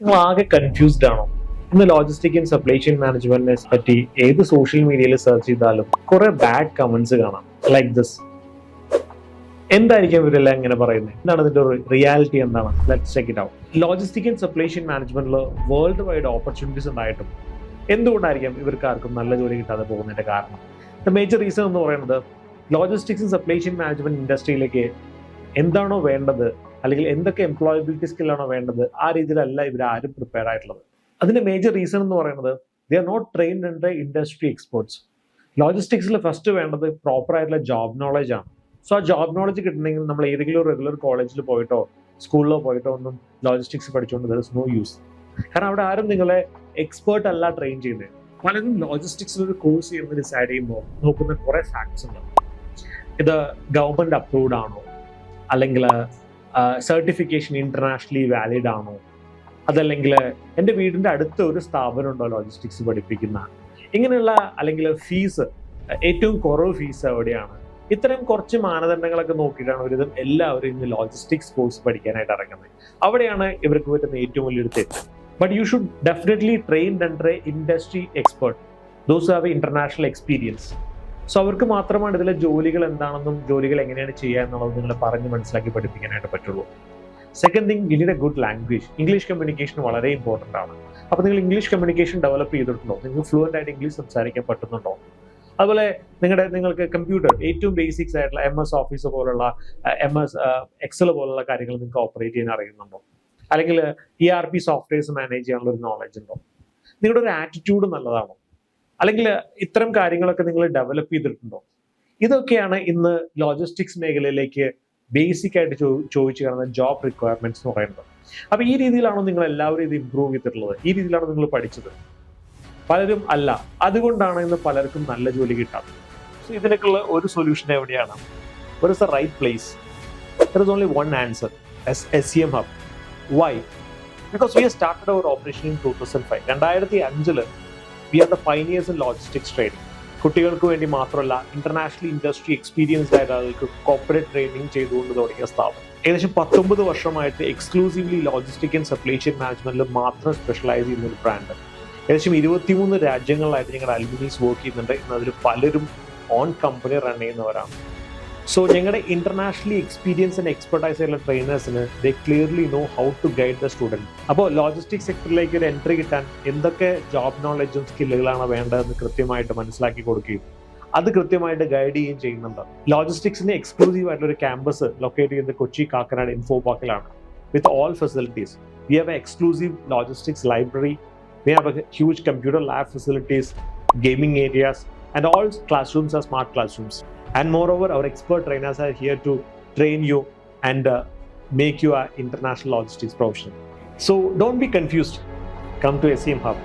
നിങ്ങൾ ആകെ കൺഫ്യൂസ്ഡ് ആണോ? ഇന്ന് ലോജിസ്റ്റിക് ആൻഡ് സപ്ലൈ ചെയിൻ മാനേജ്മെന്റിനെ പറ്റി ഏത് സോഷ്യൽ മീഡിയയിൽ സെർച്ച് ചെയ്താലും കുറെ ബാഡ് കമന്റ്സ് കാണാം. Like this. എന്തായിരിക്കും ഇവരെല്ലാം ഇങ്ങനെ പറയുന്നത്? എന്താണ് ഇതിന്റെ റിയാലിറ്റി? എന്താണ്? Let's check it out. Logistic and supply chain മാനേജ്മെന്റിൽ വേൾഡ് വൈഡ് ഓപ്പർച്യൂണിറ്റീസ് ഉണ്ടായിട്ടും എന്തുകൊണ്ടായിരിക്കും ഇവർക്ക് ആർക്കും നല്ല ജോലി കിട്ടാതെ പോകുന്നതിന്റെ കാരണം? ദ മേജർ റീസൺ എന്ന് പറയുന്നത് logistics and supply chain management ഇൻഡസ്ട്രിയിലേക്ക് എന്താണോ വേണ്ടത്, അല്ലെങ്കിൽ എന്തൊക്കെ എംപ്ലോയബിലിറ്റി സ്കില്ലാണോ വേണ്ടത്, ആ രീതിയിലല്ല ഇവർ ആരും പ്രിപ്പയർ ആയിട്ടുള്ളത്. അതിന്റെ മേജർ റീസൺ എന്ന് പറയുന്നത് they are not trained in the industry experts. ലോജിസ്റ്റിക്സിൽ ഫസ്റ്റ് വേണ്ടത് പ്രോപ്പർ ആയിട്ടുള്ള ജോബ് നോളജ് ആണ്. സോ ആ ജോബ് നോളജ് കിട്ടണമെങ്കിൽ നമ്മൾ ഏതെങ്കിലും റെഗുലർ കോളേജിൽ പോയിട്ടോ സ്കൂളിലോ പോയിട്ടോ ഒന്നും ലോജിസ്റ്റിക്സ് പഠിച്ചുകൊണ്ട് ദർ ഇസ് നോ യൂസ്. കാരണം അവിടെ ആരും നിങ്ങളെ എക്സ്പേർട്ട് അല്ല ട്രെയിൻ ചെയ്യുന്നത്. പലരും ലോജിസ്റ്റിക്സിൽ ഒരു കോഴ്സ് ചെയ്യുന്ന ഡിസൈഡ് ചെയ്യുമ്പോൾ നോക്കുന്ന കുറെ ഫാക്ട്സ് ഉണ്ട്. ഇത് ഗവൺമെന്റ് അപ്രൂവ്ഡ് ആണോ, അല്ലെങ്കിൽ സർട്ടിഫിക്കേഷൻ ഇന്റർനാഷണലി വാലിഡ് ആണോ, അതല്ലെങ്കിൽ എൻ്റെ വീടിൻ്റെ അടുത്ത് ഒരു സ്ഥാപനം ഉണ്ടോ ലോജിസ്റ്റിക്സ് പഠിപ്പിക്കുന്ന, ഇങ്ങനെയുള്ള, അല്ലെങ്കിൽ ഫീസ് ഏറ്റവും കുറവ് ഫീസ് എവിടെയാണ്, ഇത്തരം കുറച്ച് മാനദണ്ഡങ്ങളൊക്കെ നോക്കിയിട്ടാണ് ഒരുവിധം എല്ലാവരും ഇന്ന് ലോജിസ്റ്റിക്സ് കോഴ്സ് പഠിക്കാനായിട്ട് ഇറങ്ങുന്നത്. അവിടെയാണ് ഇവർക്ക് പറ്റുന്ന ഏറ്റവും വലിയൊരു തെറ്റ്. But you should definitely train under A industry expert, those have international experience. So അവർക്ക് മാത്രമാണ് ഇതിലെ ജോലികൾ എന്താണെന്നും ജോലികൾ എങ്ങനെയാണ് ചെയ്യുക എന്നുള്ളത് നിങ്ങൾ പറഞ്ഞ് മനസ്സിലാക്കി പഠിപ്പിക്കാനായിട്ട് പറ്റുള്ളൂ. Second thing, you need A good language. English communication വളരെ ഇമ്പോർട്ടൻ്റ് ആണ്. അപ്പോൾ നിങ്ങൾ ഇംഗ്ലീഷ് കമ്മ്യൂണിക്കേഷൻ ഡെവലപ്പ് ചെയ്തിട്ടുണ്ടോ? നിങ്ങൾക്ക് ഫ്ലുവൻ്റ് ആയിട്ട് ഇംഗ്ലീഷ് സംസാരിക്കാൻ പറ്റുന്നുണ്ടോ? അതുപോലെ നിങ്ങൾക്ക് കമ്പ്യൂട്ടർ ഏറ്റവും ബേസിക്സ് ആയിട്ടുള്ള MS ഓഫീസ് പോലുള്ള MS എക്സൽ പോലുള്ള കാര്യങ്ങൾ നിങ്ങൾക്ക് ഓപ്പറേറ്റ് ചെയ്യാൻ അറിയുന്നുണ്ടോ? അല്ലെങ്കിൽ ERP സോഫ്റ്റ്വെയർസ് മാനേജ് ചെയ്യാനുള്ള ഒരു നോളജ് ഉണ്ടോ? നിങ്ങളുടെ ഒരു ആറ്റിറ്റ്യൂഡ് നല്ലതാണോ? അല്ലെങ്കിൽ ഇത്തരം കാര്യങ്ങളൊക്കെ നിങ്ങൾ ഡെവലപ്പ് ചെയ്തിട്ടുണ്ടോ? ഇതൊക്കെയാണ് ഇന്ന് ലോജിസ്റ്റിക്സ് മേഖലയിലേക്ക് ബേസിക് ആയിട്ട് ചോദിച്ചു കാണുന്ന ജോബ് റിക്വയർമെന്റ്സ് എന്ന് പറയുന്നത്. അപ്പൊ ഈ രീതിയിലാണോ നിങ്ങൾ എല്ലാവരും ഇത് ഇംപ്രൂവ് ചെയ്തിട്ടുള്ളത്? ഈ രീതിയിലാണോ നിങ്ങൾ പഠിച്ചത്? പലരും അല്ല. അതുകൊണ്ടാണ് ഇന്ന് പലർക്കും നല്ല ജോലി കിട്ടാത്തത്. സോ ഇതിനൊക്കെയുള്ള ഒരു സൊല്യൂഷൻ എവിടെയാണ്? What is the right place? There is only one answer, as SCM Hub. Why? Because we have started our operation in 2005. 2005 we are the pioneers in logistics training. കുട്ടികൾക്ക് വേണ്ടി മാത്രമല്ല, ഇന്റർനാഷണൽ ഇൻഡസ്ട്രി എക്സ്പീരിയൻസ്ഡ് ആയിട്ട് ആൾക്ക് corporate training ചെയ്തുകൊണ്ട് തുടങ്ങിയ സ്ഥാപനം. ഏകദേശം 19 വർഷമായിട്ട് exclusively logistic and supply chain മാനേജ്മെന്റിൽ മാത്രം സ്പെഷ്യലൈസ് ചെയ്യുന്ന ഒരു ബ്രാൻഡ്. ഏകദേശം 23 രാജ്യങ്ങളിലായിട്ട് ഞങ്ങളുടെ അലുമിനീസ് വർക്ക് ചെയ്യുന്നുണ്ട്. അതിൽ പലരും ഓൺ കമ്പനി റൺ ചെയ്യുന്നവരാണ്. സോ ഞങ്ങളുടെ ഇന്റർനാഷണലി എക്സ്പീരിയൻസ് ആൻഡ് എക്സ്പെർട്ടൈസ് ആയിട്ടുള്ള ട്രെയിനേഴ്സിന് they clearly know how to guide the student. അപ്പോൾ ലോജിസ്റ്റിക് സെക്ടറിലേക്ക് ഒരു എൻട്രി കിട്ടാൻ എന്തൊക്കെ ജോബ് നോളജും സ്കില്ലുകളാണ് വേണ്ടതെന്ന് കൃത്യമായിട്ട് മനസ്സിലാക്കി കൊടുക്കുകയും അത് കൃത്യമായിട്ട് ഗൈഡ് ചെയ്യുകയും ചെയ്യുന്നുണ്ട്. ലോജിസ്റ്റിക്സിന് എക്സ്ക്ലൂസീവ് ആയിട്ടുള്ള ഒരു ക്യാമ്പസ് ലൊക്കേറ്റ് ചെയ്യുന്നത് കൊച്ചി കാക്കനാട് ഇൻഫോ പാർക്കിലാണ്. With all facilities. We have a exclusive logistics library. We have a huge computer lab facilities, gaming areas, and all classrooms are smart classrooms. And moreover, our expert trainers are here to train you and make you an international logistics professional. So don't be confused. Come to SCM Hub.